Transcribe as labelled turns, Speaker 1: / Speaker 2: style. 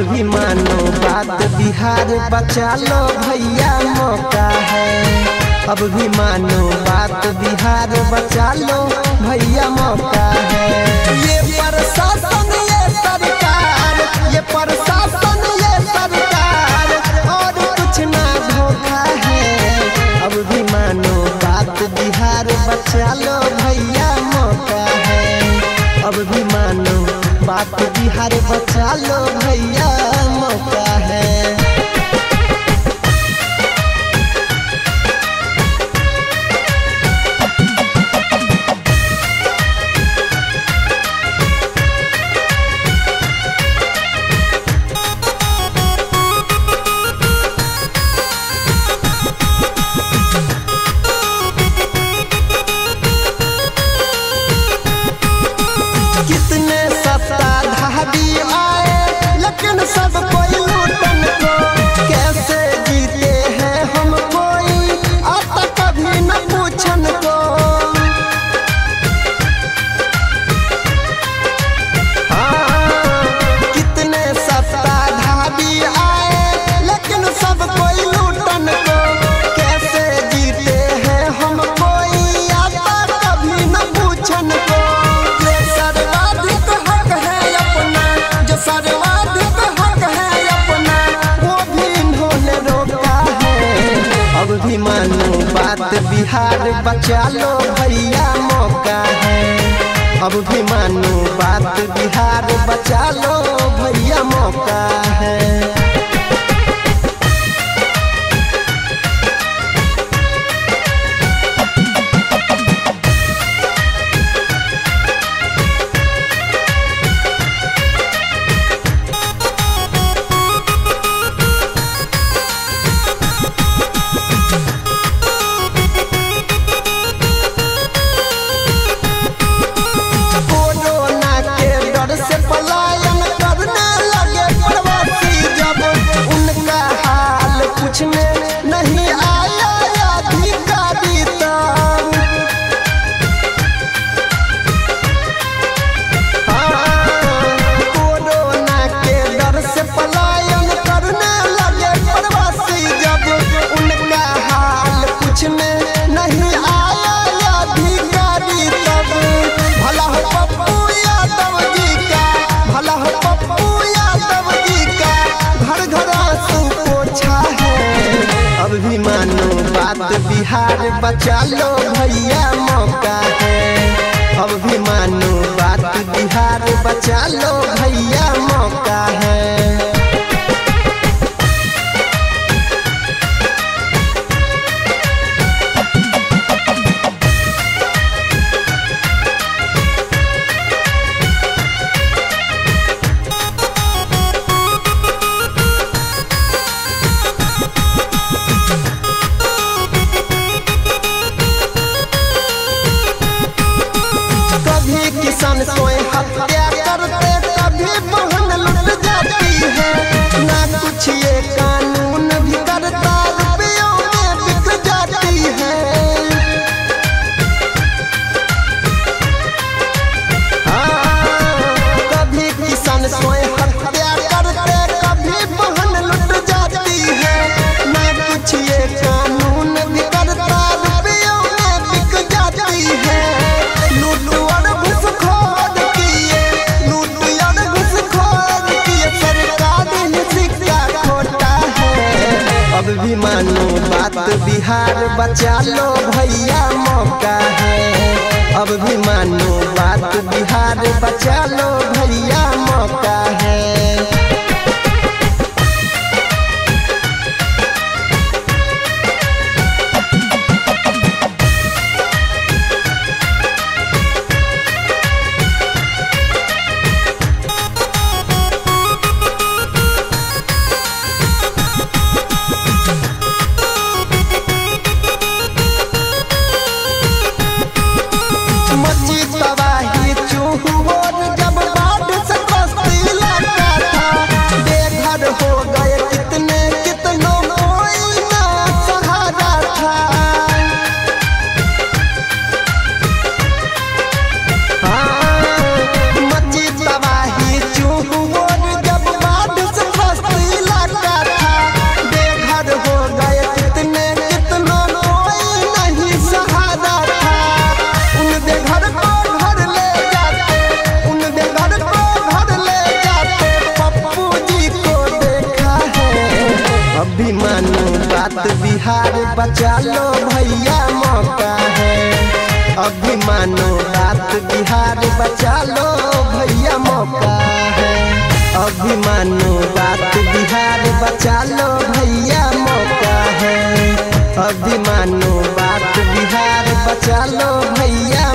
Speaker 1: भी मानो बात बिहार बचा लो भैया मौका है। अब भी मानो बात बिहार बचा लो भैया मौका है। ये प्रशासन ये सरकार, ये प्रशासन ये सरकार और कुछ ना धोखा है। अब भी मानो बात बिहार बचा लो भैया मौका है। अब भी मानो बात बिहार बचा लो भैया मौका है। कितने सत्ताधारी आए लेकिन सब कोई लूटन को, कैसे जीते हैं हम कोई आता कभी न पूछन को। कितने सत्ताधारी आए लेकिन सब कोई लूटन को, कैसे जीते हैं हम कोई आता कभी न पूछन को। सर्वाधिक हक है अपना वो भी इन्होंने रोका है। अब भी मानो बात बिहार बचा लो भैया मौका है। अब भी मानो बात बिहार बचा लो भैया मौका है। नहीं आया अधिकारी तब, कोरोना के डर से पलायन करने लगे प्रवासी जब, उनका हाल पूछने नहीं आया अधिकारी तब। भला हो पप्पू यादव जी का, भला हो पप्पू यादव जी का घर घर आंसू पोछा है। अब भी मानो बात बिहार बचा लो भैया मौका है। अब भी मानो बात बिहार बचा लो भैया मौका है। किसान स्वयं हत्या करते कभी बहन लुट जाती है। ना कुछ ये कानून भी करता रुपयों में बिक जाती है। कभी किसान स्वयं हत्या करते कभी बहन लुट जाती है। ना कुछ ये कानून भी करता रुपयों में बिक जाती है। अब भी मानो बात बिहार बचा लो भैया मौका है। अब भी मानो बात बिहार बचा लो भैया मौका है। तबाही चूहोर जब बाढ़ बात बिहार बचा लो भैया मौका है। अभी मानो बात बिहार बचा लो भैया मौका है। अभी मानो बात बिहार बचा लो भैया मौका है। अभी मानो बात बिहार बचा लो भैया।